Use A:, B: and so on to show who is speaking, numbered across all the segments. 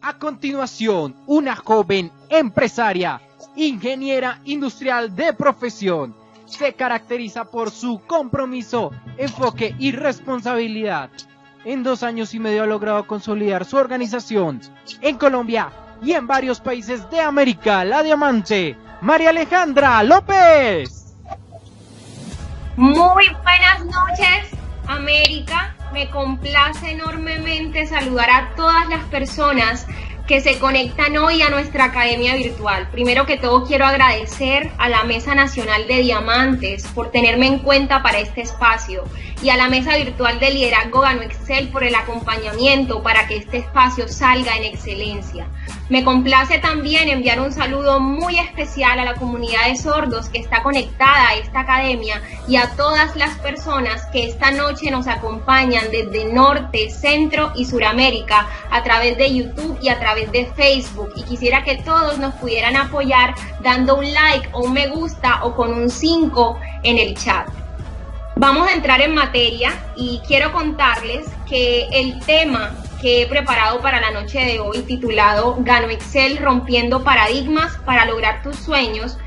A: A continuación, una joven empresaria, ingeniera industrial de profesión, se caracteriza por su compromiso, enfoque y responsabilidad. En 2 años y medio ha logrado consolidar su organización en Colombia y en varios países de América. La diamante, María Alejandra López.
B: Muy buenas noches, América. Me complace enormemente saludar a todas las personas que se conectan hoy a nuestra academia virtual. Primero que todo, quiero agradecer a la Mesa Nacional de Diamantes por tenerme en cuenta para este espacio y a la Mesa Virtual de Liderazgo Gano Excel por el acompañamiento para que este espacio salga en excelencia. Me complace también enviar un saludo muy especial a la comunidad de sordos que está conectada a esta academia y a todas las personas que esta noche nos acompañan desde Norte, Centro y Suramérica a través de YouTube y a través de Facebook. Y quisiera que todos nos pudieran apoyar dando un like o un me gusta o con un 5 en el chat. Vamos a entrar en materia y quiero contarles que el tema que he preparado para la noche de hoy, titulado Gano Excel rompiendo paradigmas para lograr tus sueños,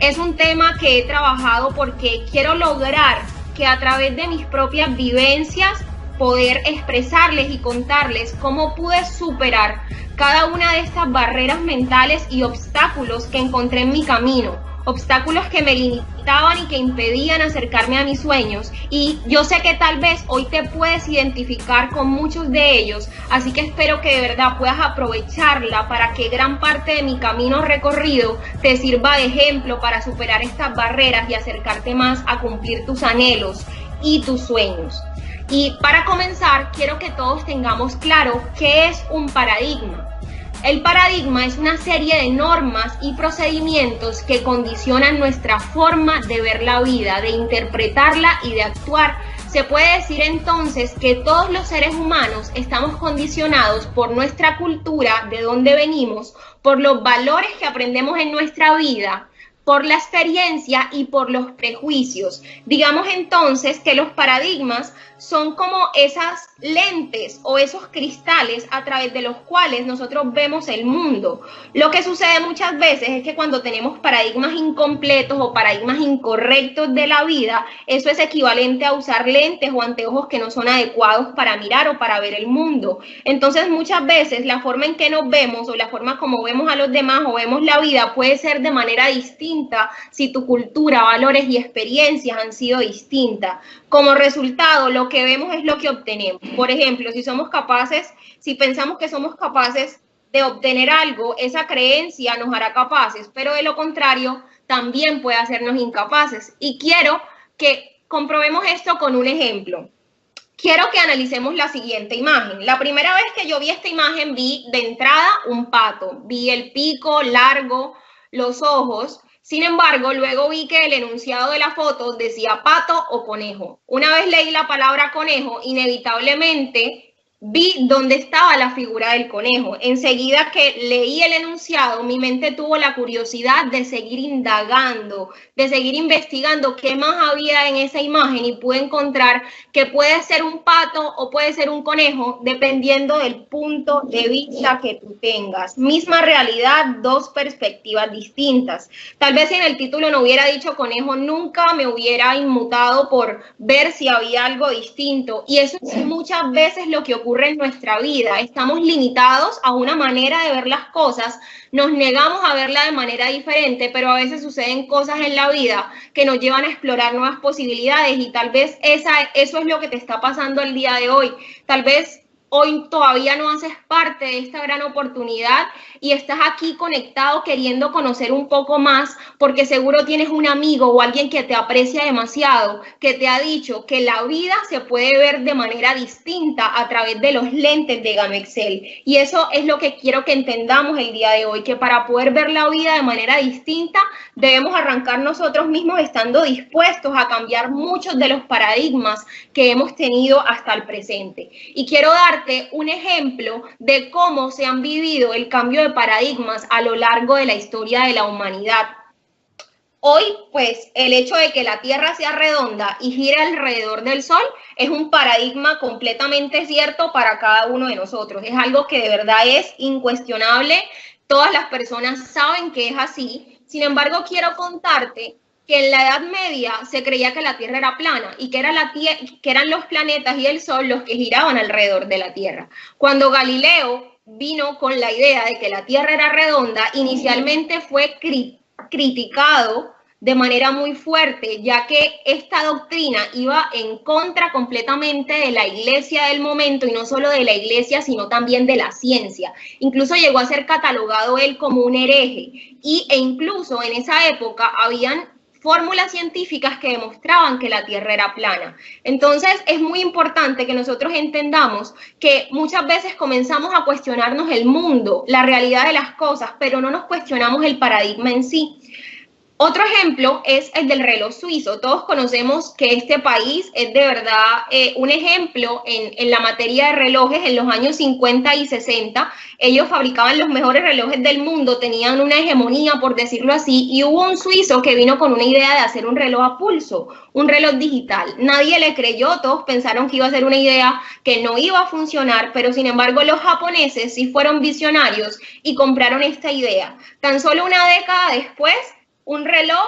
B: es un tema que he trabajado porque quiero lograr que a través de mis propias vivencias poder expresarles y contarles cómo pude superar cada una de estas barreras mentales y obstáculos que encontré en mi camino. Obstáculos que me limitaban y que impedían acercarme a mis sueños, y yo sé que tal vez hoy te puedes identificar con muchos de ellos, así que espero que de verdad puedas aprovecharla para que gran parte de mi camino recorrido te sirva de ejemplo para superar estas barreras y acercarte más a cumplir tus anhelos y tus sueños. Y para comenzar, quiero que todos tengamos claro qué es un paradigma. El paradigma es una serie de normas y procedimientos que condicionan nuestra forma de ver la vida, de interpretarla y de actuar. Se puede decir entonces que todos los seres humanos estamos condicionados por nuestra cultura, de dónde venimos, por los valores que aprendemos en nuestra vida, por la experiencia y por los prejuicios. Digamos entonces que los paradigmas son como esas lentes o esos cristales a través de los cuales nosotros vemos el mundo. Lo que sucede muchas veces es que cuando tenemos paradigmas incompletos o paradigmas incorrectos de la vida, eso es equivalente a usar lentes o anteojos que no son adecuados para mirar o para ver el mundo. Entonces muchas veces la forma en que nos vemos o la forma como vemos a los demás o vemos la vida puede ser de manera distinta si tu cultura, valores y experiencias han sido distintas. Como resultado, lo que vemos es lo que obtenemos. Por ejemplo, si pensamos que somos capaces de obtener algo, esa creencia nos hará capaces, pero de lo contrario, también puede hacernos incapaces. Y quiero que comprobemos esto con un ejemplo. Quiero que analicemos la siguiente imagen. La primera vez que yo vi esta imagen, vi de entrada un pato, vi el pico largo, los ojos. Sin embargo, luego vi que el enunciado de la foto decía pato o conejo. Una vez leí la palabra conejo, inevitablemente vi dónde estaba la figura del conejo. Enseguida que leí el enunciado, mi mente tuvo la curiosidad de seguir indagando, de seguir investigando qué más había en esa imagen, y pude encontrar que puede ser un pato o puede ser un conejo, dependiendo del punto de vista que tú tengas. Misma realidad, dos perspectivas distintas. Tal vez si en el título no hubiera dicho conejo, nunca me hubiera inmutado por ver si había algo distinto. Y eso es muchas veces lo que ocurre en nuestra vida. Estamos limitados a una manera de ver las cosas, nos negamos a verla de manera diferente, pero a veces suceden cosas en la vida que nos llevan a explorar nuevas posibilidades, y tal vez eso es lo que te está pasando el día de hoy. Tal vez hoy todavía no haces parte de esta gran oportunidad y estás aquí conectado queriendo conocer un poco más, porque seguro tienes un amigo o alguien que te aprecia demasiado, que te ha dicho que la vida se puede ver de manera distinta a través de los lentes de Gano Excel. Y eso es lo que quiero que entendamos el día de hoy, que para poder ver la vida de manera distinta debemos arrancar nosotros mismos estando dispuestos a cambiar muchos de los paradigmas que hemos tenido hasta el presente. Y quiero darte un ejemplo de cómo se han vivido el cambio de paradigmas a lo largo de la historia de la humanidad. Hoy, pues, el hecho de que la Tierra sea redonda y gire alrededor del Sol es un paradigma completamente cierto para cada uno de nosotros. Es algo que de verdad es incuestionable. Todas las personas saben que es así. Sin embargo, quiero contarte que en la Edad Media se creía que la Tierra era plana y que eran los planetas y el Sol los que giraban alrededor de la Tierra. Cuando Galileo vino con la idea de que la Tierra era redonda, inicialmente fue criticado de manera muy fuerte, ya que esta doctrina iba en contra completamente de la iglesia del momento, y no solo de la iglesia, sino también de la ciencia. Incluso llegó a ser catalogado él como un hereje, e incluso en esa época habían fórmulas científicas que demostraban que la Tierra era plana. Entonces es muy importante que nosotros entendamos que muchas veces comenzamos a cuestionarnos el mundo, la realidad de las cosas, pero no nos cuestionamos el paradigma en sí. Otro ejemplo es el del reloj suizo. Todos conocemos que este país es de verdad un ejemplo en la materia de relojes. En los años 50 y 60, ellos fabricaban los mejores relojes del mundo, tenían una hegemonía, por decirlo así, y hubo un suizo que vino con una idea de hacer un reloj a pulso, un reloj digital. Nadie le creyó, todos pensaron que iba a ser una idea que no iba a funcionar, pero sin embargo los japoneses sí fueron visionarios y compraron esta idea. Tan solo una década después, un reloj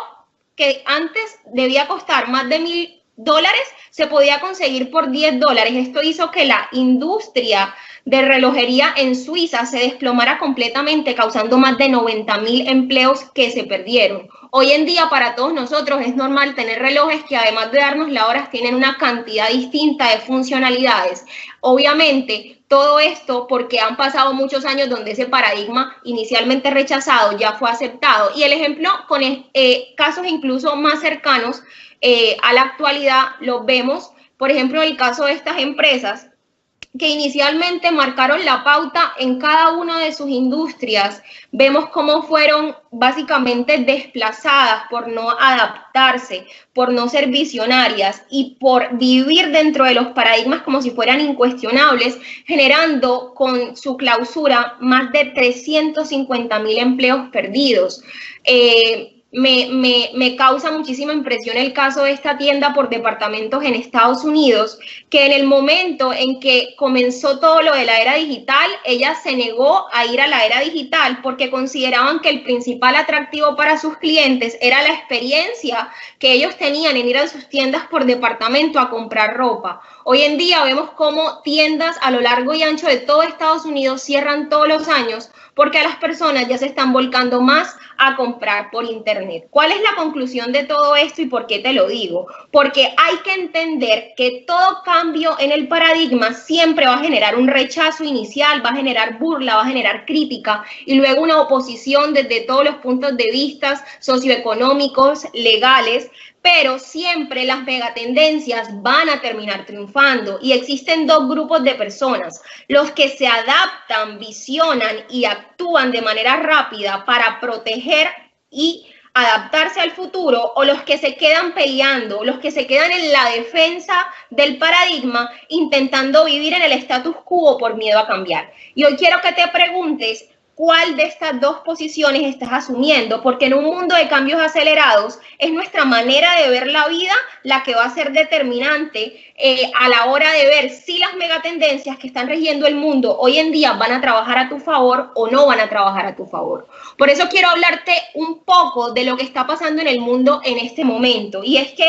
B: que antes debía costar más de $1.000 se podía conseguir por $10. Esto hizo que la industria de relojería en Suiza se desplomara completamente, causando más de 90.000 empleos que se perdieron. Hoy en día para todos nosotros es normal tener relojes que, además de darnos la hora, tienen una cantidad distinta de funcionalidades. Obviamente todo esto porque han pasado muchos años donde ese paradigma inicialmente rechazado ya fue aceptado. Y el ejemplo con casos incluso más cercanos a la actualidad los vemos, por ejemplo, en el caso de estas empresas que inicialmente marcaron la pauta en cada una de sus industrias. Vemos cómo fueron básicamente desplazadas por no adaptarse, por no ser visionarias y por vivir dentro de los paradigmas como si fueran incuestionables, generando con su clausura más de 350.000 empleos perdidos. Me causa muchísima impresión el caso de esta tienda por departamentos en Estados Unidos, que en el momento en que comenzó todo lo de la era digital, ella se negó a ir a la era digital porque consideraban que el principal atractivo para sus clientes era la experiencia que ellos tenían en ir a sus tiendas por departamento a comprar ropa. Hoy en día vemos cómo tiendas a lo largo y ancho de todo Estados Unidos cierran todos los años porque a las personas ya se están volcando más a comprar por internet. ¿Cuál es la conclusión de todo esto y por qué te lo digo? Porque hay que entender que todo cambio en el paradigma siempre va a generar un rechazo inicial, va a generar burla, va a generar crítica y luego una oposición desde todos los puntos de vista socioeconómicos, legales, pero siempre las megatendencias van a terminar triunfando y existen dos grupos de personas: los que se adaptan, visionan y actúan de manera rápida para proteger y adaptarse al futuro, o los que se quedan peleando, los que se quedan en la defensa del paradigma intentando vivir en el status quo por miedo a cambiar. Y hoy quiero que te preguntes ¿cuál de estas dos posiciones estás asumiendo? Porque en un mundo de cambios acelerados es nuestra manera de ver la vida la que va a ser determinante a la hora de ver si las megatendencias que están regiendo el mundo hoy en día van a trabajar a tu favor o no van a trabajar a tu favor. Por eso quiero hablarte un poco de lo que está pasando en el mundo en este momento. Y es que,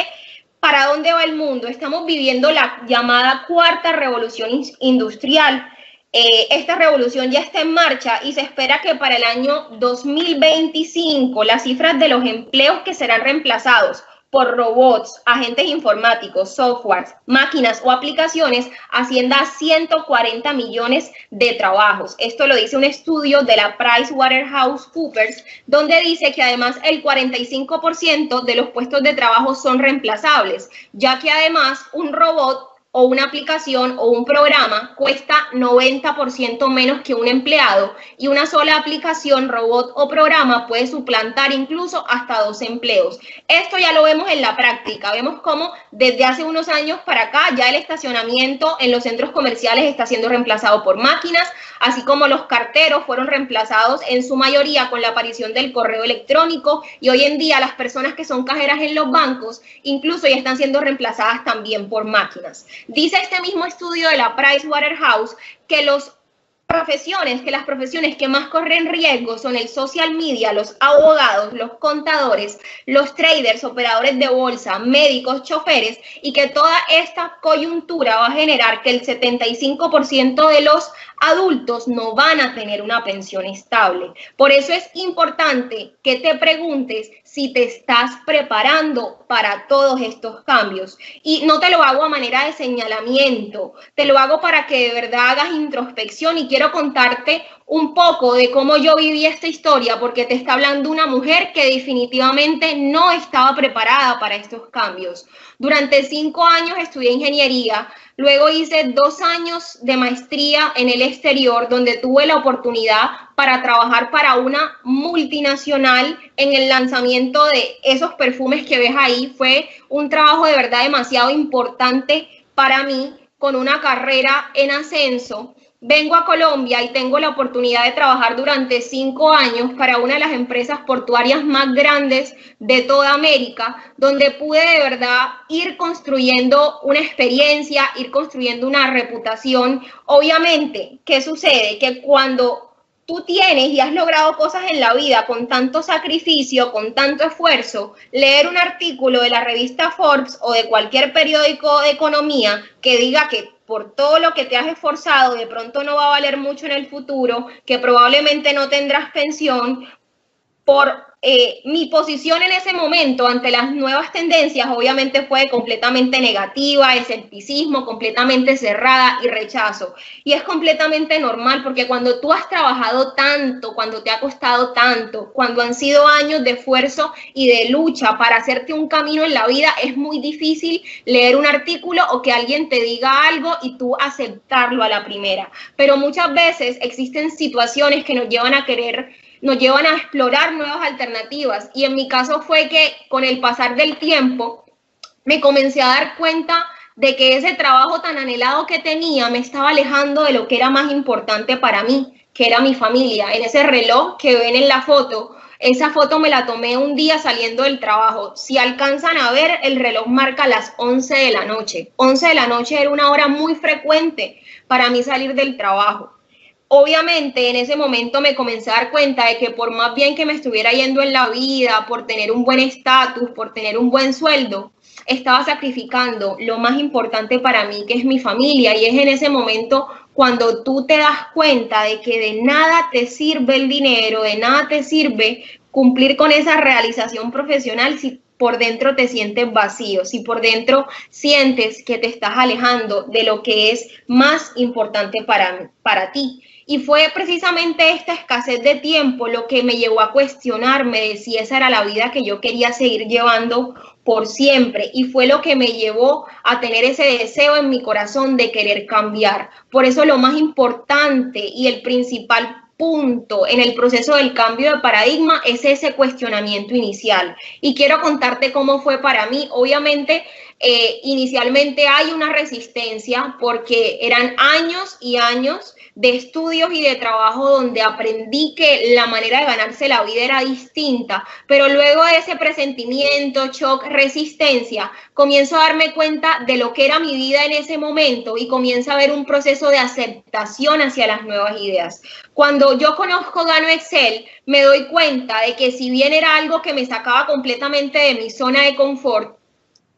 B: ¿para dónde va el mundo? Estamos viviendo la llamada cuarta revolución industrial. Esta revolución ya está en marcha y se espera que para el año 2025 las cifras de los empleos que serán reemplazados por robots, agentes informáticos, softwares, máquinas o aplicaciones ascienda a 140 millones de trabajos. Esto lo dice un estudio de la PricewaterhouseCoopers, donde dice que además el 45% de los puestos de trabajo son reemplazables, ya que además un robot o una aplicación o un programa cuesta 90% menos que un empleado y una sola aplicación, robot o programa puede suplantar incluso hasta 2 empleos. Esto ya lo vemos en la práctica, vemos cómo desde hace unos años para acá ya el estacionamiento en los centros comerciales está siendo reemplazado por máquinas, así como los carteros fueron reemplazados en su mayoría con la aparición del correo electrónico y hoy en día las personas que son cajeras en los bancos incluso ya están siendo reemplazadas también por máquinas. Dice este mismo estudio de la Pricewaterhouse que las profesiones que más corren riesgo son el social media, los abogados, los contadores, los traders, operadores de bolsa, médicos, choferes, y que toda esta coyuntura va a generar que el 75% de los adultos no van a tener una pensión estable. Por eso es importante que te preguntes si te estás preparando para todos estos cambios. Y no te lo hago a manera de señalamiento, te lo hago para que de verdad hagas introspección y quiero contarte un poco de cómo yo viví esta historia, porque te está hablando una mujer que definitivamente no estaba preparada para estos cambios. Durante 5 años estudié ingeniería, luego hice 2 años de maestría en el exterior, donde tuve la oportunidad para trabajar para una multinacional en el lanzamiento de esos perfumes que ves ahí. Fue un trabajo de verdad demasiado importante para mí, con una carrera en ascenso. Vengo a Colombia y tengo la oportunidad de trabajar durante 5 años para una de las empresas portuarias más grandes de toda América, donde pude de verdad ir construyendo una experiencia, ir construyendo una reputación. Obviamente, ¿qué sucede? Que cuando tú tienes y has logrado cosas en la vida con tanto sacrificio, con tanto esfuerzo, leer un artículo de la revista Forbes o de cualquier periódico de economía que diga que por todo lo que te has esforzado, de pronto no va a valer mucho en el futuro, que probablemente no tendrás pensión, por mi posición en ese momento ante las nuevas tendencias obviamente fue completamente negativa, escepticismo, completamente cerrada y rechazo. Y es completamente normal porque cuando tú has trabajado tanto, cuando te ha costado tanto, cuando han sido años de esfuerzo y de lucha para hacerte un camino en la vida, es muy difícil leer un artículo o que alguien te diga algo y tú aceptarlo a la primera. Pero muchas veces existen situaciones que nos llevan a explorar nuevas alternativas y en mi caso fue que con el pasar del tiempo me comencé a dar cuenta de que ese trabajo tan anhelado que tenía me estaba alejando de lo que era más importante para mí, que era mi familia. En ese reloj que ven en la foto, esa foto me la tomé un día saliendo del trabajo. Si alcanzan a ver, el reloj marca las 11 de la noche. 11 de la noche era una hora muy frecuente para mí salir del trabajo. Obviamente en ese momento me comencé a dar cuenta de que por más bien que me estuviera yendo en la vida, por tener un buen estatus, por tener un buen sueldo, estaba sacrificando lo más importante para mí, que es mi familia. Y es en ese momento cuando tú te das cuenta de que de nada te sirve el dinero, de nada te sirve cumplir con esa realización profesional si por dentro te sientes vacío, si por dentro sientes que te estás alejando de lo que es más importante para ti. Y fue precisamente esta escasez de tiempo lo que me llevó a cuestionarme de si esa era la vida que yo quería seguir llevando por siempre. Y fue lo que me llevó a tener ese deseo en mi corazón de querer cambiar. Por eso lo más importante y el principal punto en el proceso del cambio de paradigma es ese cuestionamiento inicial. Y quiero contarte cómo fue para mí. Obviamente, inicialmente hay una resistencia porque eran años y años de estudios y de trabajo donde aprendí que la manera de ganarse la vida era distinta, pero luego de ese presentimiento, shock, resistencia, comienzo a darme cuenta de lo que era mi vida en ese momento y comienzo a ver un proceso de aceptación hacia las nuevas ideas. Cuando yo conozco Gano Excel, me doy cuenta de que si bien era algo que me sacaba completamente de mi zona de confort,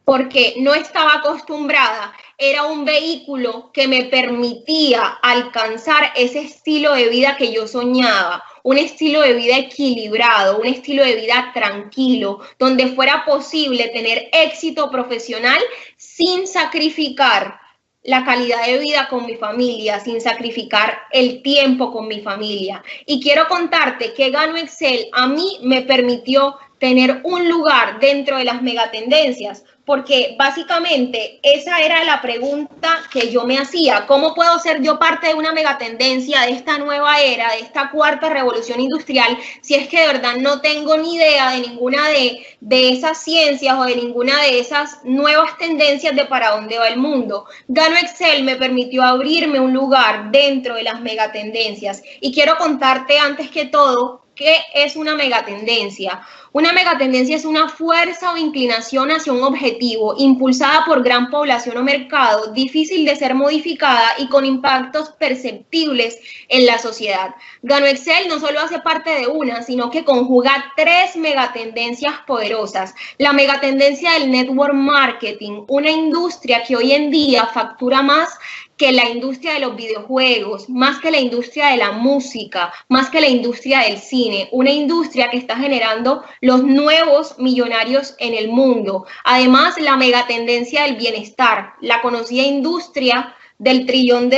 B: porque no estaba acostumbrada, era un vehículo que me permitía alcanzar ese estilo de vida que yo soñaba, un estilo de vida equilibrado, un estilo de vida tranquilo, donde fuera posible tener éxito profesional sin sacrificar la calidad de vida con mi familia, sin sacrificar el tiempo con mi familia. Y quiero contarte que Gano Excel a mí me permitió tener un lugar dentro de las megatendencias, porque básicamente esa era la pregunta que yo me hacía. ¿Cómo puedo ser yo parte de una megatendencia, de esta nueva era, de esta cuarta revolución industrial, si es que de verdad no tengo ni idea de ninguna de esas ciencias o de ninguna de esas nuevas tendencias de para dónde va el mundo? Gano Excel me permitió abrirme un lugar dentro de las megatendencias. Y quiero contarte antes que todo qué es una megatendencia. Una megatendencia es una fuerza o inclinación hacia un objetivo, impulsada por gran población o mercado, difícil de ser modificada y con impactos perceptibles en la sociedad. Gano Excel no solo hace parte de una, sino que conjuga 3 megatendencias poderosas. La megatendencia del network marketing, una industria que hoy en día factura más que la industria de los videojuegos, más que la industria de la música, más que la industria del cine, una industria que está generando los nuevos millonarios en el mundo. Además, la megatendencia del bienestar, la conocida industria del $1 trillón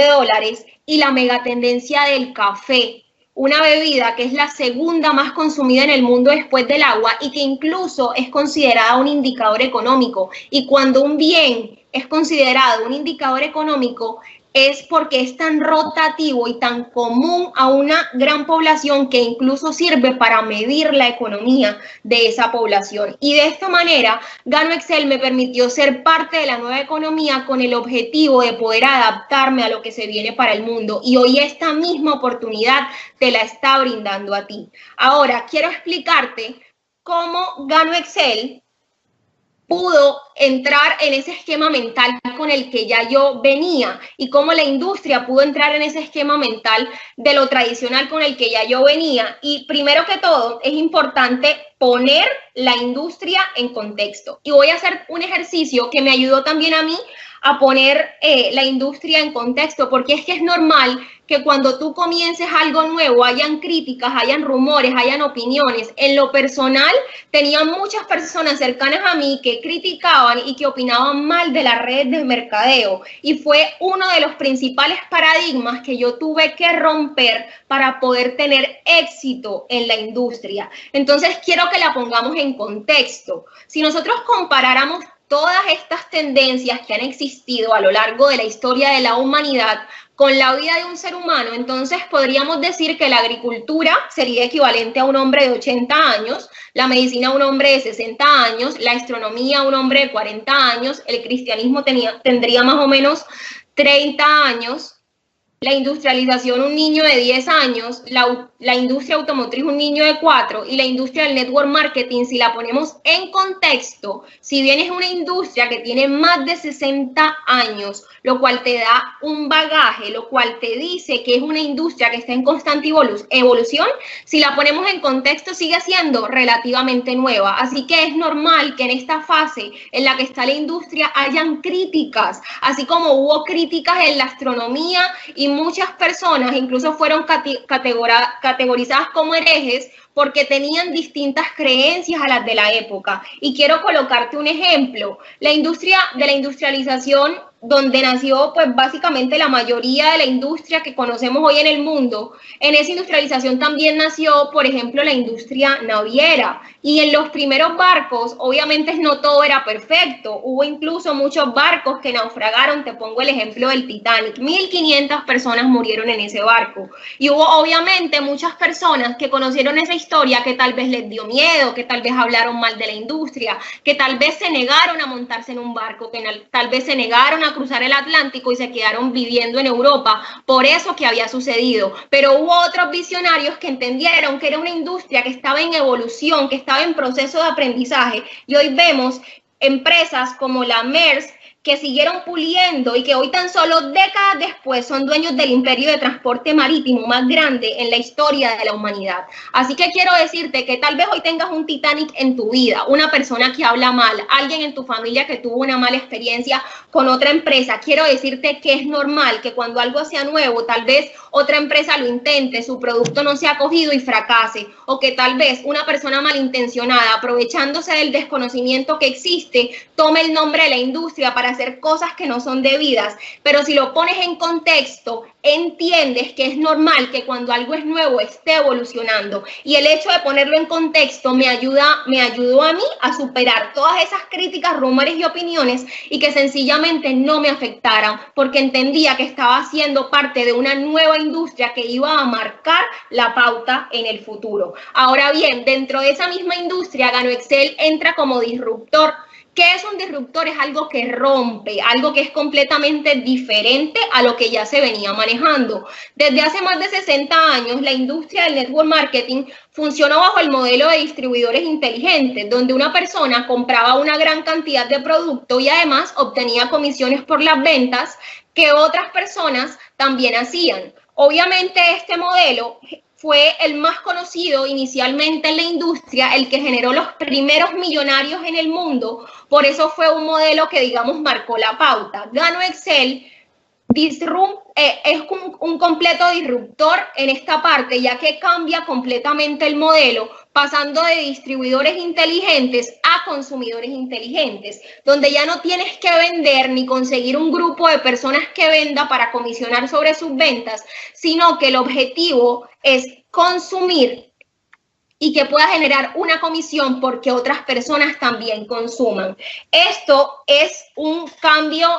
B: y la megatendencia del café, una bebida que es la segunda más consumida en el mundo después del agua y que incluso es considerada un indicador económico. Y cuando un bien es considerado un indicador económico, es porque es tan rotativo y tan común a una gran población que incluso sirve para medir la economía de esa población. Y de esta manera, Gano Excel me permitió ser parte de la nueva economía con el objetivo de poder adaptarme a lo que se viene para el mundo. Y hoy esta misma oportunidad te la está brindando a ti. Ahora, quiero explicarte cómo Gano Excel pudo entrar en ese esquema mental con el que ya yo venía y cómo la industria pudo entrar en ese esquema mental de lo tradicional con el que ya yo venía. Y primero que todo, es importante poner la industria en contexto. Y voy a hacer un ejercicio que me ayudó también a mí a poner la industria en contexto, porque es que es normal que cuando tú comiences algo nuevo, hayan críticas, hayan rumores, hayan opiniones. En lo personal, tenía muchas personas cercanas a mí que criticaban y que opinaban mal de las redes de mercadeo. Y fue uno de los principales paradigmas que yo tuve que romper para poder tener éxito en la industria. Entonces, quiero que la pongamos en contexto. Si nosotros comparáramos todas estas tendencias que han existido a lo largo de la historia de la humanidad con la vida de un ser humano, entonces podríamos decir que la agricultura sería equivalente a un hombre de 80 años, la medicina a un hombre de 60 años, la astronomía a un hombre de 40 años, el cristianismo tendría más o menos 30 años, la industrialización un niño de 10 años, la industria automotriz un niño de 4 y la industria del network marketing, si la ponemos en contexto, si bien es una industria que tiene más de 60 años, lo cual te da un bagaje, lo cual te dice que es una industria que está en constante evolución, si la ponemos en contexto sigue siendo relativamente nueva. Así que es normal que en esta fase en la que está la industria hayan críticas, así como hubo críticas en la astronomía y muchas personas incluso fueron categorizadas como herejes porque tenían distintas creencias a las de la época. Y quiero colocarte un ejemplo. La industria de la industrialización, donde nació pues básicamente la mayoría de la industria que conocemos hoy en el mundo, en esa industrialización también nació, por ejemplo, la industria naviera. Y en los primeros barcos, obviamente no todo era perfecto. Hubo incluso muchos barcos que naufragaron. Te pongo el ejemplo del Titanic. 1.500 personas murieron en ese barco. Y hubo obviamente muchas personas que conocieron esa historia que tal vez les dio miedo, que tal vez hablaron mal de la industria, que tal vez se negaron a montarse en un barco, que tal vez se negaron a cruzar el Atlántico y se quedaron viviendo en Europa por eso que había sucedido. Pero hubo otros visionarios que entendieron que era una industria que estaba en evolución, que estaba en proceso de aprendizaje, y hoy vemos empresas como la Maersk que siguieron puliendo y que hoy tan solo décadas después son dueños del imperio de transporte marítimo más grande en la historia de la humanidad. Así que quiero decirte que tal vez hoy tengas un Titanic en tu vida, una persona que habla mal, alguien en tu familia que tuvo una mala experiencia con otra empresa. Quiero decirte que es normal que cuando algo sea nuevo, tal vez otra empresa lo intente, su producto no sea acogido y fracase, o que tal vez una persona malintencionada, aprovechándose del desconocimiento que existe, tome el nombre de la industria para hacer cosas que no son debidas, pero si lo pones en contexto, entiendes que es normal que cuando algo es nuevo esté evolucionando, y el hecho de ponerlo en contexto me ayudó a mí a superar todas esas críticas, rumores y opiniones, y que sencillamente no me afectaran, porque entendía que estaba siendo parte de una nueva industria que iba a marcar la pauta en el futuro. Ahora bien, dentro de esa misma industria, GanoExcel entra como disruptor. ¿Qué es un disruptor? Es algo que rompe, algo que es completamente diferente a lo que ya se venía manejando. Desde hace más de 60 años, la industria del network marketing funcionó bajo el modelo de distribuidores inteligentes, donde una persona compraba una gran cantidad de producto y además obtenía comisiones por las ventas que otras personas también hacían. Obviamente este modelo fue el más conocido inicialmente en la industria, el que generó los primeros millonarios en el mundo. Por eso fue un modelo que, digamos, marcó la pauta. GanoExcel es un completo disruptor en esta parte, ya que cambia completamente el modelo, pasando de distribuidores inteligentes a consumidores inteligentes, donde ya no tienes que vender ni conseguir un grupo de personas que venda para comisionar sobre sus ventas, sino que el objetivo es consumir y que pueda generar una comisión porque otras personas también consuman. Esto es un cambio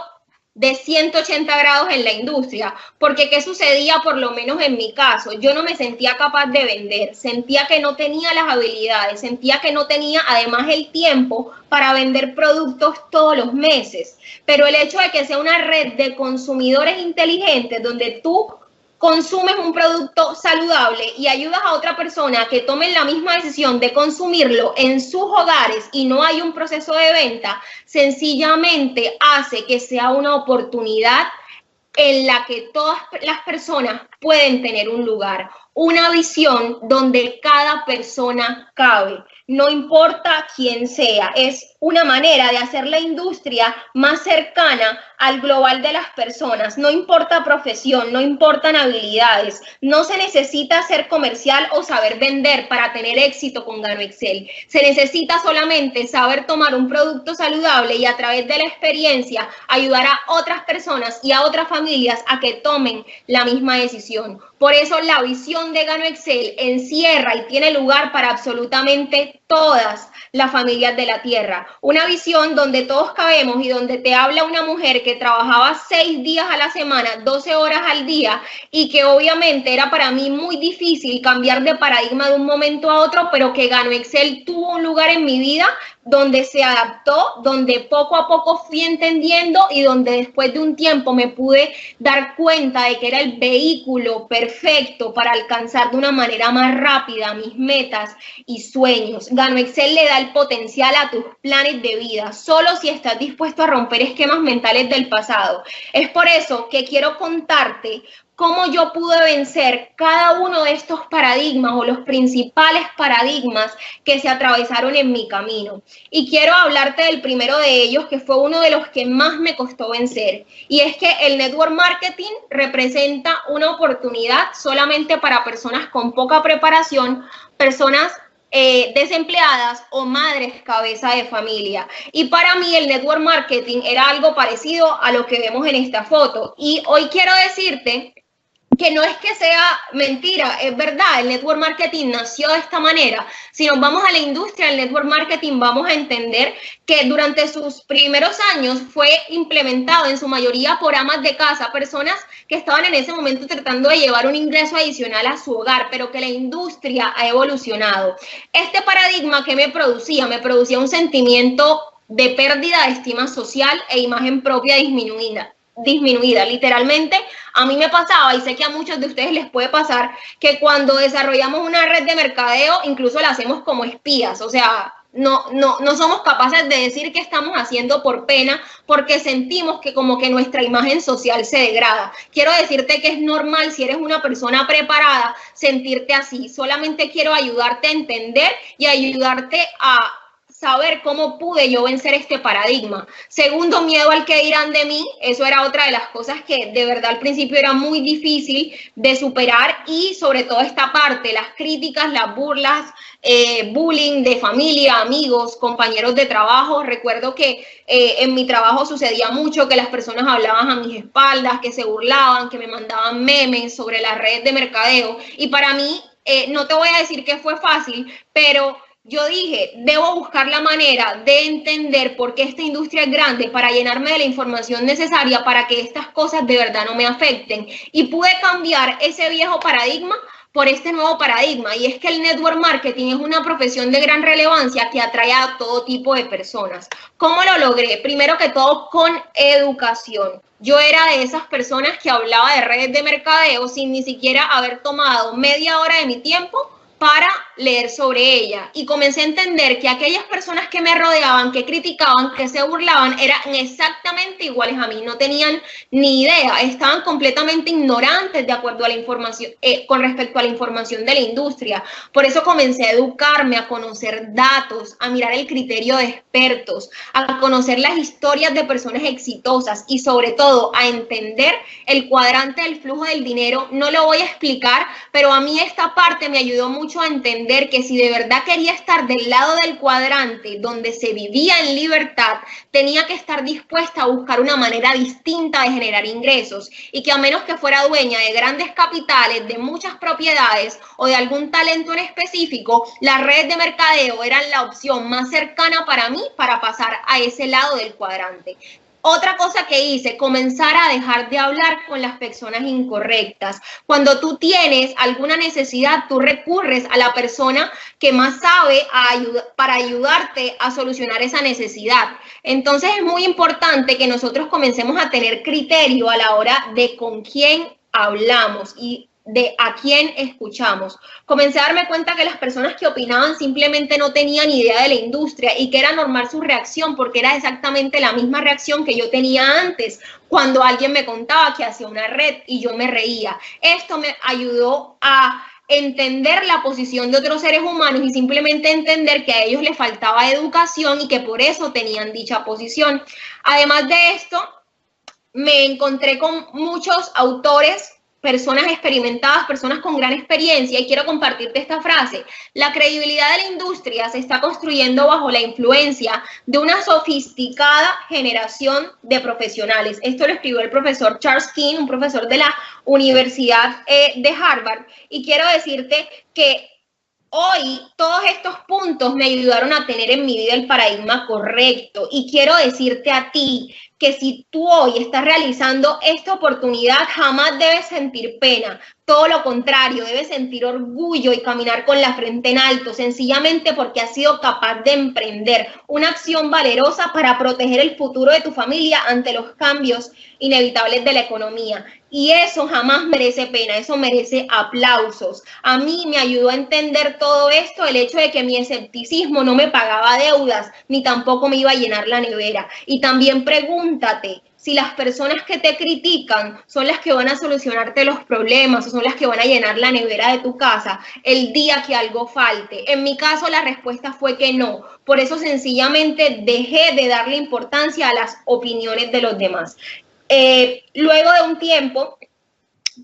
B: de 180 grados en la industria, porque ¿qué sucedía? Por lo menos en mi caso, yo no me sentía capaz de vender, sentía que no tenía las habilidades, sentía que no tenía además el tiempo para vender productos todos los meses, pero el hecho de que sea una red de consumidores inteligentes donde tú consumes un producto saludable y ayudas a otra persona a que tomen la misma decisión de consumirlo en sus hogares y no hay un proceso de venta, sencillamente hace que sea una oportunidad en la que todas las personas pueden tener un lugar, una visión donde cada persona cabe. No importa quién sea, es una manera de hacer la industria más cercana al global de las personas. No importa profesión, no importan habilidades, no se necesita ser comercial o saber vender para tener éxito con GanoExcel. Se necesita solamente saber tomar un producto saludable y a través de la experiencia ayudar a otras personas y a otras familias a que tomen la misma decisión. Por eso la visión de GanoExcel encierra y tiene lugar para absolutamente todas las familias de la tierra. Una visión donde todos cabemos y donde te habla una mujer que trabajaba 6 días a la semana, 12 horas al día, y que obviamente era para mí muy difícil cambiar de paradigma de un momento a otro, pero que GanoExcel tuvo un lugar en mi vida donde se adaptó, donde poco a poco fui entendiendo y donde después de un tiempo me pude dar cuenta de que era el vehículo perfecto para alcanzar de una manera más rápida mis metas y sueños. GanoExcel le da el potencial a tus planes de vida, solo si estás dispuesto a romper esquemas mentales del pasado. Es por eso que quiero contarte cómo yo pude vencer cada uno de estos paradigmas o los principales paradigmas que se atravesaron en mi camino. Y quiero hablarte del primero de ellos, que fue uno de los que más me costó vencer. Y es que el network marketing representa una oportunidad solamente para personas con poca preparación, personas desempleadas o madres cabeza de familia. Y para mí el network marketing era algo parecido a lo que vemos en esta foto. Y hoy quiero decirte que no es que sea mentira, es verdad, el network marketing nació de esta manera. Si nos vamos a la industria del network marketing, vamos a entender que durante sus primeros años fue implementado en su mayoría por amas de casa, personas que estaban en ese momento tratando de llevar un ingreso adicional a su hogar, pero que la industria ha evolucionado. Este paradigma que me producía un sentimiento de pérdida de estima social e imagen propia disminuida. Literalmente a mí me pasaba, y sé que a muchos de ustedes les puede pasar, que cuando desarrollamos una red de mercadeo incluso la hacemos como espías, o sea, no somos capaces de decir qué estamos haciendo por pena, porque sentimos que como que nuestra imagen social se degrada. Quiero decirte que es normal, si eres una persona preparada, sentirte así. Solamente quiero ayudarte a entender y ayudarte a saber cómo pude yo vencer este paradigma. Segundo, miedo al que dirán de mí. Eso era otra de las cosas que de verdad al principio era muy difícil de superar, y sobre todo esta parte, las críticas, las burlas, bullying de familia, amigos, compañeros de trabajo. Recuerdo que en mi trabajo sucedía mucho que las personas hablaban a mis espaldas, que se burlaban, que me mandaban memes sobre las redes de mercadeo, y para mí, no te voy a decir que fue fácil, pero yo dije, debo buscar la manera de entender por qué esta industria es grande para llenarme de la información necesaria para que estas cosas de verdad no me afecten. Y pude cambiar ese viejo paradigma por este nuevo paradigma, y es que el network marketing es una profesión de gran relevancia que atrae a todo tipo de personas. ¿Cómo lo logré? Primero que todo, con educación. Yo era de esas personas que hablaba de redes de mercadeo sin ni siquiera haber tomado media hora de mi tiempo para leer sobre ella, y comencé a entender que aquellas personas que me rodeaban, que criticaban, que se burlaban, eran exactamente iguales a mí, no tenían ni idea, estaban completamente ignorantes de acuerdo a la información, con respecto a la información de la industria. Por eso comencé a educarme, a conocer datos, a mirar el criterio de expertos, a conocer las historias de personas exitosas y sobre todo a entender el cuadrante del flujo del dinero. No lo voy a explicar, pero a mí esta parte me ayudó mucho a entender que si de verdad quería estar del lado del cuadrante donde se vivía en libertad, tenía que estar dispuesta a buscar una manera distinta de generar ingresos, y que a menos que fuera dueña de grandes capitales, de muchas propiedades o de algún talento en específico, las redes de mercadeo eran la opción más cercana para mí para pasar a ese lado del cuadrante. Otra cosa que hice, comenzar a dejar de hablar con las personas incorrectas. Cuando tú tienes alguna necesidad, tú recurres a la persona que más sabe para ayudarte a solucionar esa necesidad. Entonces es muy importante que nosotros comencemos a tener criterio a la hora de con quién hablamos y de a quién escuchamos. Comencé a darme cuenta que las personas que opinaban simplemente no tenían idea de la industria, y que era normal su reacción porque era exactamente la misma reacción que yo tenía antes cuando alguien me contaba que hacía una red y yo me reía. Esto me ayudó a entender la posición de otros seres humanos y simplemente entender que a ellos les faltaba educación y que por eso tenían dicha posición. Además de esto, me encontré con muchos autores, personas experimentadas, personas con gran experiencia, y quiero compartirte esta frase: la credibilidad de la industria se está construyendo bajo la influencia de una sofisticada generación de profesionales. Esto lo escribió el profesor Charles King, un profesor de la Universidad de Harvard, y quiero decirte que hoy todos estos puntos me ayudaron a tener en mi vida el paradigma correcto, y quiero decirte a ti que si tú hoy estás realizando esta oportunidad, jamás debes sentir pena. Todo lo contrario, debes sentir orgullo y caminar con la frente en alto, sencillamente porque has sido capaz de emprender una acción valerosa para proteger el futuro de tu familia ante los cambios inevitables de la economía. Y eso jamás merece pena, eso merece aplausos. A mí me ayudó a entender todo esto el hecho de que mi escepticismo no me pagaba deudas, ni tampoco me iba a llenar la nevera. Y también pregúntate si las personas que te critican son las que van a solucionarte los problemas o son las que van a llenar la nevera de tu casa el día que algo falte. En mi caso, la respuesta fue que no. Por eso sencillamente dejé de darle importancia a las opiniones de los demás. Luego de un tiempo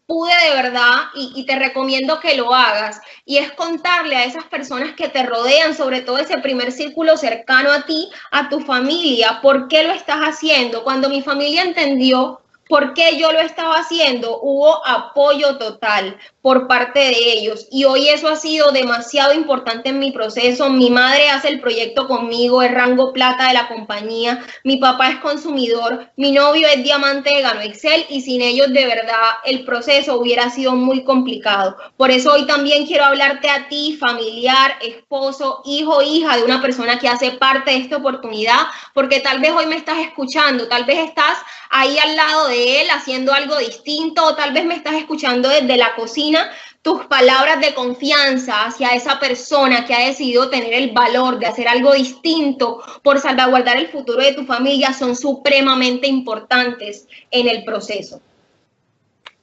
B: pude de verdad, y te recomiendo que lo hagas, y es contarle a esas personas que te rodean, sobre todo ese primer círculo cercano a ti, a tu familia, por qué lo estás haciendo. Cuando mi familia entendió por qué yo lo estaba haciendo, hubo apoyo total por parte de ellos, y hoy eso ha sido demasiado importante en mi proceso. Mi madre hace el proyecto conmigo, es rango plata de la compañía, mi papá es consumidor, mi novio es diamante de Gano Excel, y sin ellos de verdad el proceso hubiera sido muy complicado. Por eso hoy también quiero hablarte a ti, familiar, esposo, hijo, hija de una persona que hace parte de esta oportunidad, porque tal vez hoy me estás escuchando, tal vez estás ahí al lado de él haciendo algo distinto, o tal vez me estás escuchando desde la cocina. Tus palabras de confianza hacia esa persona que ha decidido tener el valor de hacer algo distinto por salvaguardar el futuro de tu familia son supremamente importantes en el proceso.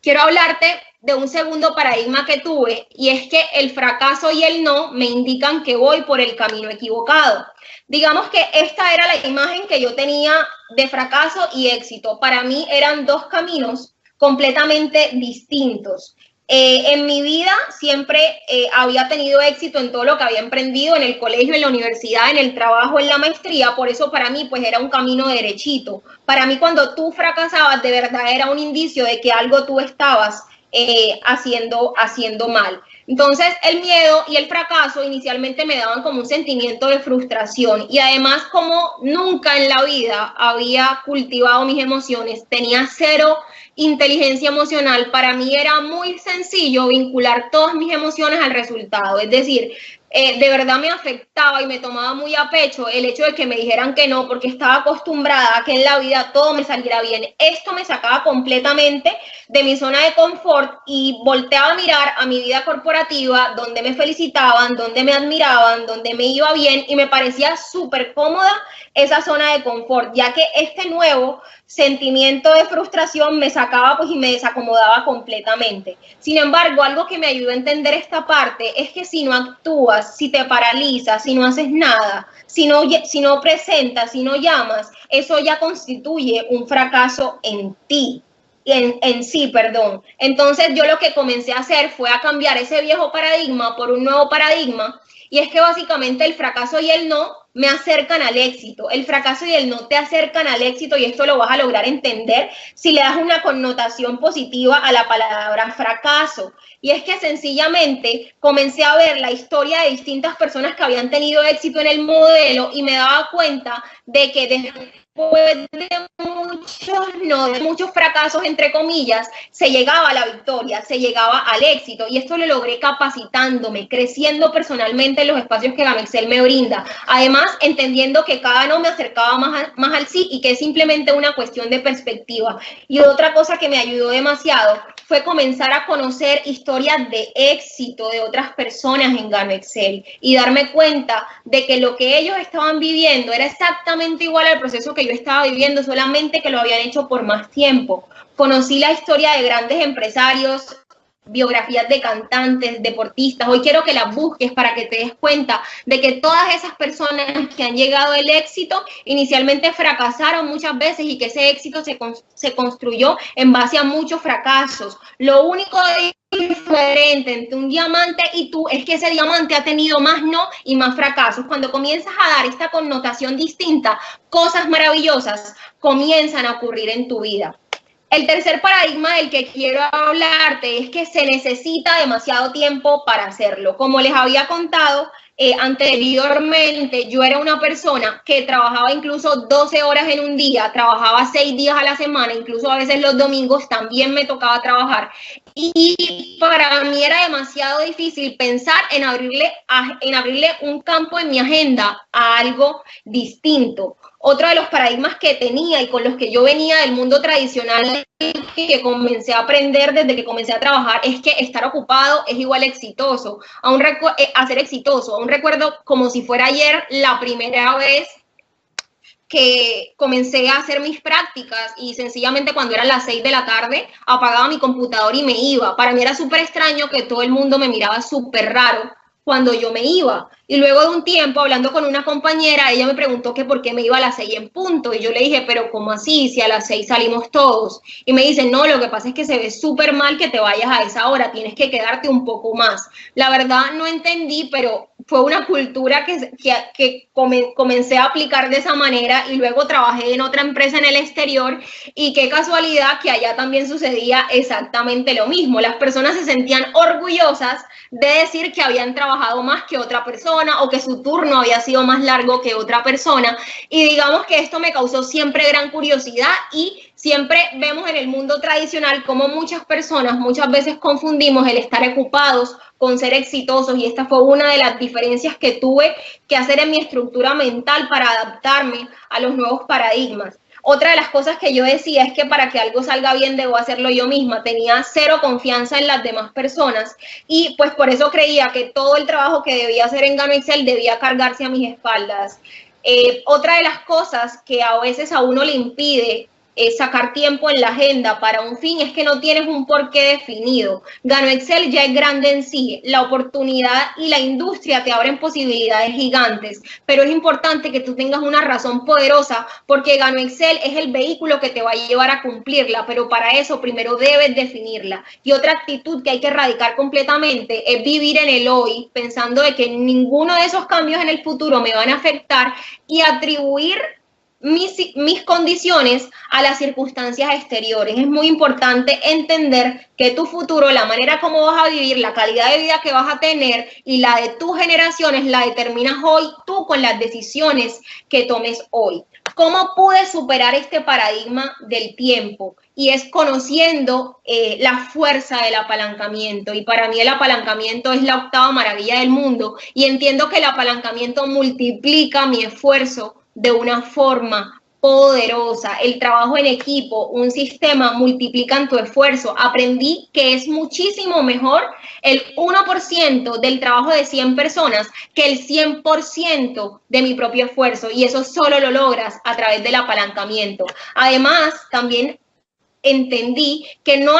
B: quiero hablarte de un segundo paradigma que tuve, y es que el fracaso y el no me indican que voy por el camino equivocado. Digamos que esta era la imagen que yo tenía de fracaso y éxito. Para mí eran dos caminos completamente distintos. En mi vida siempre había tenido éxito en todo lo que había emprendido, en el colegio, en la universidad, en el trabajo, en la maestría. Por eso para mí pues era un camino derechito. Para mí cuando tú fracasabas de verdad era un indicio de que algo tú estabas haciendo mal. Entonces el miedo y el fracaso inicialmente me daban como un sentimiento de frustración, y además como nunca en la vida había cultivado mis emociones, tenía cero inteligencia emocional, para mí era muy sencillo vincular todas mis emociones al resultado. Es decir, de verdad me afectaba y me tomaba muy a pecho el hecho de que me dijeran que no, porque estaba acostumbrada a que en la vida todo me saliera bien. Esto me sacaba completamente de mi zona de confort y volteaba a mirar a mi vida corporativa, donde me felicitaban, donde me admiraban, donde me iba bien, y me parecía súper cómoda esa zona de confort, ya que este nuevo sentimiento de frustración me sacaba pues y me desacomodaba completamente. Sin embargo, algo que me ayudó a entender esta parte es que si no actúas, si te paralizas, si no haces nada, si no presentas, si no llamas, eso ya constituye un fracaso en ti. En sí, perdón. Entonces yo lo que comencé a hacer fue a cambiar ese viejo paradigma por un nuevo paradigma, y es que básicamente el fracaso y el no me acercan al éxito. El fracaso y el no te acercan al éxito, y esto lo vas a lograr entender si le das una connotación positiva a la palabra fracaso. Y es que sencillamente comencé a ver la historia de distintas personas que habían tenido éxito en el modelo, y me daba cuenta de que después de muchos fracasos, entre comillas, se llegaba a la victoria, se llegaba al éxito. Y esto lo logré capacitándome, creciendo personalmente en los espacios que Gamexcel me brinda. Además, entendiendo que cada no me acercaba más al sí, y que es simplemente una cuestión de perspectiva. Y otra cosa que me ayudó demasiado fue comenzar a conocer historias de éxito de otras personas en Gamexcel y darme cuenta de que lo que ellos estaban viviendo era exactamente igual al proceso que yo estaba viviendo, solamente que lo habían hecho por más tiempo. Conocí la historia de grandes empresarios, biografías de cantantes, deportistas. Hoy quiero que las busques para que te des cuenta de que todas esas personas que han llegado al éxito inicialmente fracasaron muchas veces, y que ese éxito se construyó en base a muchos fracasos. Lo único diferente entre un diamante y tú es que ese diamante ha tenido más no y más fracasos. Cuando comienzas a dar esta connotación distinta, cosas maravillosas comienzan a ocurrir en tu vida. El tercer paradigma del que quiero hablarte es que se necesita demasiado tiempo para hacerlo. Como les había contado anteriormente, yo era una persona que trabajaba incluso 12 horas en un día, trabajaba 6 días a la semana, incluso a veces los domingos también me tocaba trabajar. Y para mí era demasiado difícil pensar en abrirle un campo en mi agenda a algo distinto. Otro de los paradigmas que tenía y con los que yo venía del mundo tradicional, que comencé a aprender desde que comencé a trabajar, es que estar ocupado es igual a exitoso, a ser exitoso. Aún recuerdo como si fuera ayer la primera vez que comencé a hacer mis prácticas, y sencillamente cuando eran las 6 de la tarde apagaba mi computador y me iba. Para mí era súper extraño que todo el mundo me miraba súper raro cuando yo me iba. Y luego de un tiempo, hablando con una compañera, ella me preguntó que por qué me iba a las 6 en punto. Y yo le dije, pero ¿cómo así? Si a las 6 salimos todos. Y me dice, no, lo que pasa es que se ve súper mal que te vayas a esa hora, tienes que quedarte un poco más. La verdad no entendí, pero fue una cultura que comencé a aplicar de esa manera, y luego trabajé en otra empresa en el exterior, y qué casualidad que allá también sucedía exactamente lo mismo. Las personas se sentían orgullosas de decir que habían trabajado más que otra persona, o que su turno había sido más largo que otra persona, y digamos que esto me causó siempre gran curiosidad. Y siempre vemos en el mundo tradicional cómo muchas personas muchas veces confundimos el estar ocupados con ser exitosos, y esta fue una de las diferencias que tuve que hacer en mi estructura mental para adaptarme a los nuevos paradigmas. Otra de las cosas que yo decía es que para que algo salga bien debo hacerlo yo misma. Tenía cero confianza en las demás personas, y pues por eso creía que todo el trabajo que debía hacer en Gamexcel debía cargarse a mis espaldas. Otra de las cosas que a veces a uno le impide sacar tiempo en la agenda para un fin, es que no tienes un porqué definido. Gano Excel ya es grande en sí, la oportunidad y la industria te abren posibilidades gigantes, pero es importante que tú tengas una razón poderosa, porque Gano Excel es el vehículo que te va a llevar a cumplirla, pero para eso primero debes definirla. Y otra actitud que hay que erradicar completamente es vivir en el hoy, pensando de que ninguno de esos cambios en el futuro me van a afectar, y atribuir mis condiciones a las circunstancias exteriores. Es muy importante entender que tu futuro, la manera como vas a vivir, la calidad de vida que vas a tener y la de tus generaciones la determinas hoy tú con las decisiones que tomes hoy. ¿Cómo pude superar este paradigma del tiempo? Y es conociendo la fuerza del apalancamiento. Y para mí el apalancamiento es la 8ª maravilla del mundo. Y entiendo que el apalancamiento multiplica mi esfuerzo de una forma poderosa. El trabajo en equipo, un sistema, multiplican tu esfuerzo. Aprendí que es muchísimo mejor el 1% del trabajo de 100 personas que el 100% de mi propio esfuerzo, y eso solo lo logras a través del apalancamiento. Además, también entendí que no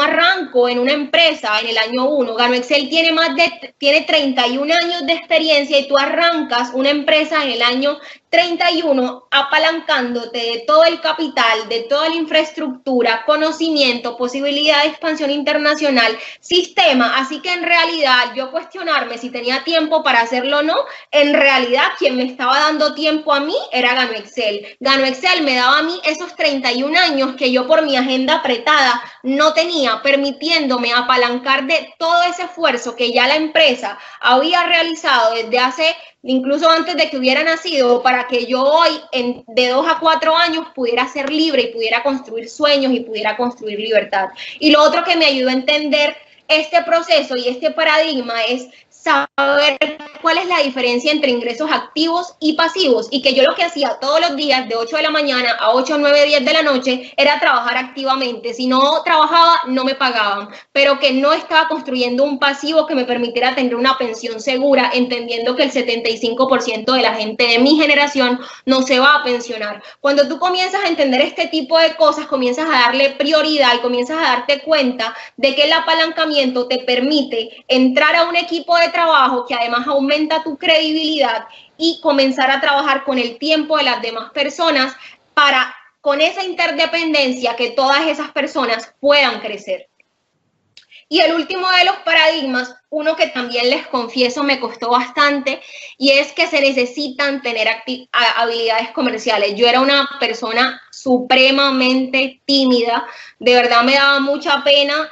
B: arranco en una empresa en el año 1. Gano Excel tiene 31 años de experiencia, y tú arrancas una empresa en el año 31 apalancándote de todo el capital, de toda la infraestructura, conocimiento, posibilidad de expansión internacional, sistema. Así que en realidad yo cuestionarme si tenía tiempo para hacerlo o no, en realidad quien me estaba dando tiempo a mí era Gano Excel. Gano Excel me daba a mí esos 31 años que yo por mi agenda apretada no tenía, permitiéndome apalancar de todo ese esfuerzo que ya la empresa había realizado desde hace, incluso antes de que hubiera nacido, para que yo hoy, de 2 a 4 años, pudiera ser libre y pudiera construir sueños y pudiera construir libertad. Y lo otro que me ayudó a entender este proceso y este paradigma es saber cuál es la diferencia entre ingresos activos y pasivos, y que yo lo que hacía todos los días de 8 de la mañana a 8, 9, 10 de la noche era trabajar activamente. Si no trabajaba, no me pagaban, pero que no estaba construyendo un pasivo que me permitiera tener una pensión segura, entendiendo que el 75% de la gente de mi generación no se va a pensionar. Cuando tú comienzas a entender este tipo de cosas, comienzas a darle prioridad y comienzas a darte cuenta de que el apalancamiento te permite entrar a un equipo de trabajo que además aumenta tu credibilidad y comenzar a trabajar con el tiempo de las demás personas para, con esa interdependencia, que todas esas personas puedan crecer. Y el último de los paradigmas, uno que también les confieso me costó bastante, y es que se necesitan tener habilidades comerciales. Yo era una persona supremamente tímida, de verdad me daba mucha pena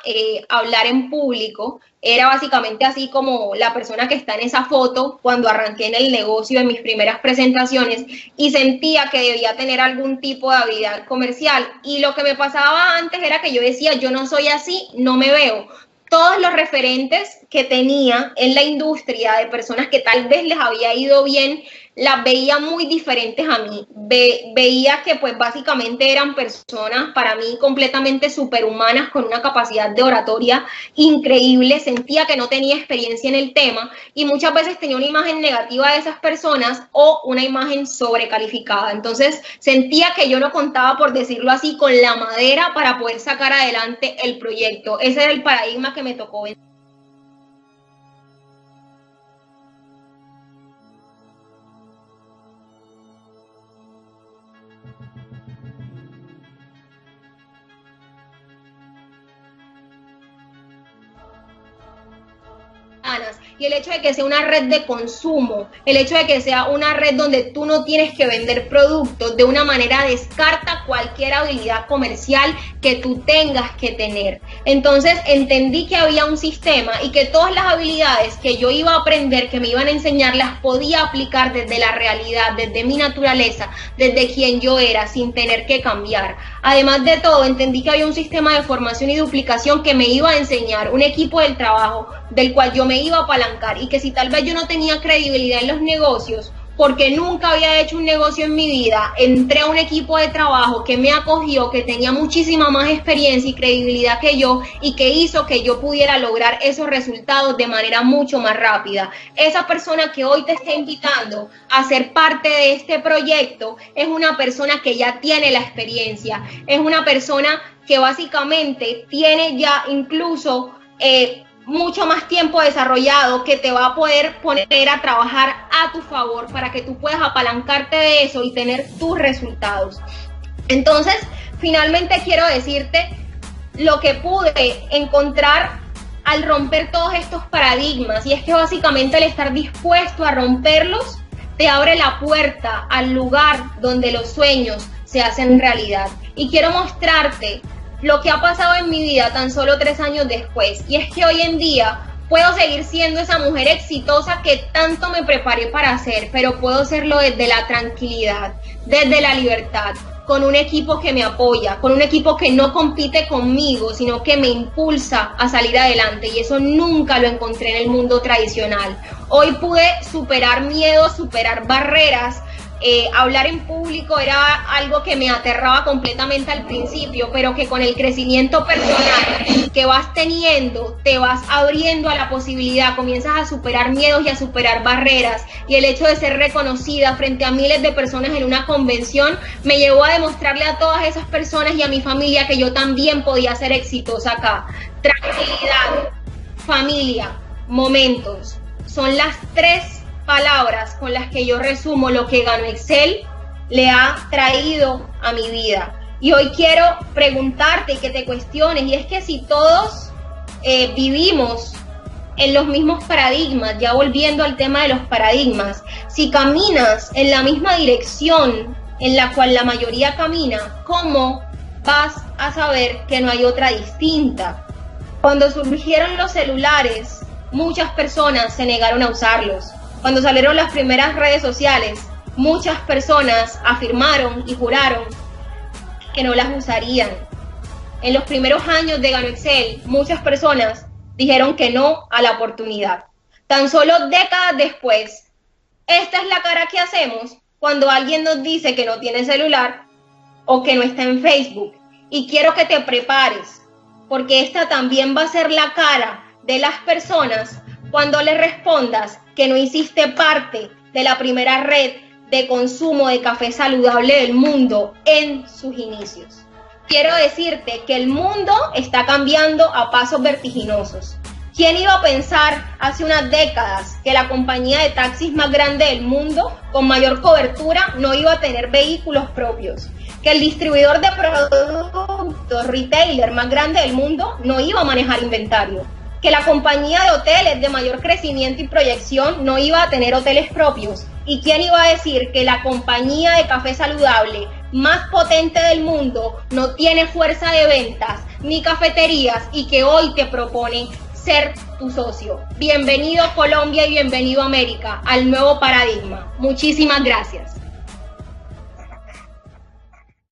B: hablar en público. Era básicamente así como la persona que está en esa foto cuando arranqué en el negocio en mis primeras presentaciones, y sentía que debía tener algún tipo de habilidad comercial. Y lo que me pasaba antes era que yo decía, yo no soy así, no me veo. Todos los referentes que tenía en la industria de personas que tal vez les había ido bien, las veía muy diferentes a mí. Veía que pues básicamente eran personas para mí completamente superhumanas, con una capacidad de oratoria increíble. Sentía que no tenía experiencia en el tema, y muchas veces tenía una imagen negativa de esas personas o una imagen sobrecalificada. Entonces sentía que yo no contaba, por decirlo así, con la madera para poder sacar adelante el proyecto. Ese era el paradigma que me tocó ver. Y el hecho de que sea una red de consumo, el hecho de que sea una red donde tú no tienes que vender productos, de una manera descarta cualquier habilidad comercial que tú tengas que tener. Entonces entendí que había un sistema y que todas las habilidades que yo iba a aprender, que me iban a enseñar, las podía aplicar desde la realidad, desde mi naturaleza, desde quien yo era, sin tener que cambiar. Además de todo, entendí que había un sistema de formación y duplicación que me iba a enseñar, un equipo del trabajo del cual yo me iba a apalancar, y que si tal vez yo no tenía credibilidad en los negocios, porque nunca había hecho un negocio en mi vida, entré a un equipo de trabajo que me acogió, que tenía muchísima más experiencia y credibilidad que yo y que hizo que yo pudiera lograr esos resultados de manera mucho más rápida. Esa persona que hoy te está invitando a ser parte de este proyecto es una persona que ya tiene la experiencia, es una persona que básicamente tiene ya incluso mucho más tiempo desarrollado, que te va a poder poner a trabajar a tu favor para que tú puedas apalancarte de eso y tener tus resultados. Entonces, finalmente quiero decirte lo que pude encontrar al romper todos estos paradigmas, y es que básicamente el estar dispuesto a romperlos te abre la puerta al lugar donde los sueños se hacen realidad. Y quiero mostrarte lo que ha pasado en mi vida tan solo 3 años después, y es que hoy en día puedo seguir siendo esa mujer exitosa que tanto me preparé para ser, pero puedo serlo desde la tranquilidad, desde la libertad, con un equipo que me apoya, con un equipo que no compite conmigo, sino que me impulsa a salir adelante, y eso nunca lo encontré en el mundo tradicional. Hoy pude superar miedos, superar barreras. Hablar en público era algo que me aterraba completamente al principio, pero que con el crecimiento personal que vas teniendo, te vas abriendo a la posibilidad, comienzas a superar miedos y a superar barreras, y el hecho de ser reconocida frente a miles de personas en una convención me llevó a demostrarle a todas esas personas y a mi familia que yo también podía ser exitosa acá. Tranquilidad, familia, momentos, son las 3 palabras con las que yo resumo lo que GanoExcel le ha traído a mi vida. Y hoy quiero preguntarte y que te cuestiones, y es que si todos vivimos en los mismos paradigmas, ya volviendo al tema de los paradigmas, si caminas en la misma dirección en la cual la mayoría camina, ¿cómo vas a saber que no hay otra distinta? Cuando surgieron los celulares, muchas personas se negaron a usarlos. Cuando salieron las primeras redes sociales, muchas personas afirmaron y juraron que no las usarían. En los primeros años de GanoExcel, muchas personas dijeron que no a la oportunidad. Tan solo décadas después, esta es la cara que hacemos cuando alguien nos dice que no tiene celular o que no está en Facebook. Y quiero que te prepares, porque esta también va a ser la cara de las personas cuando les respondas que no hiciste parte de la primera red de consumo de café saludable del mundo en sus inicios. Quiero decirte que el mundo está cambiando a pasos vertiginosos. ¿Quién iba a pensar hace unas décadas que la compañía de taxis más grande del mundo, con mayor cobertura, no iba a tener vehículos propios? Que el distribuidor de productos retailer más grande del mundo no iba a manejar inventario. Que la compañía de hoteles de mayor crecimiento y proyección no iba a tener hoteles propios. ¿Y quién iba a decir que la compañía de café saludable más potente del mundo no tiene fuerza de ventas ni cafeterías y que hoy te propone ser tu socio? Bienvenido Colombia y bienvenido América al nuevo paradigma. Muchísimas gracias.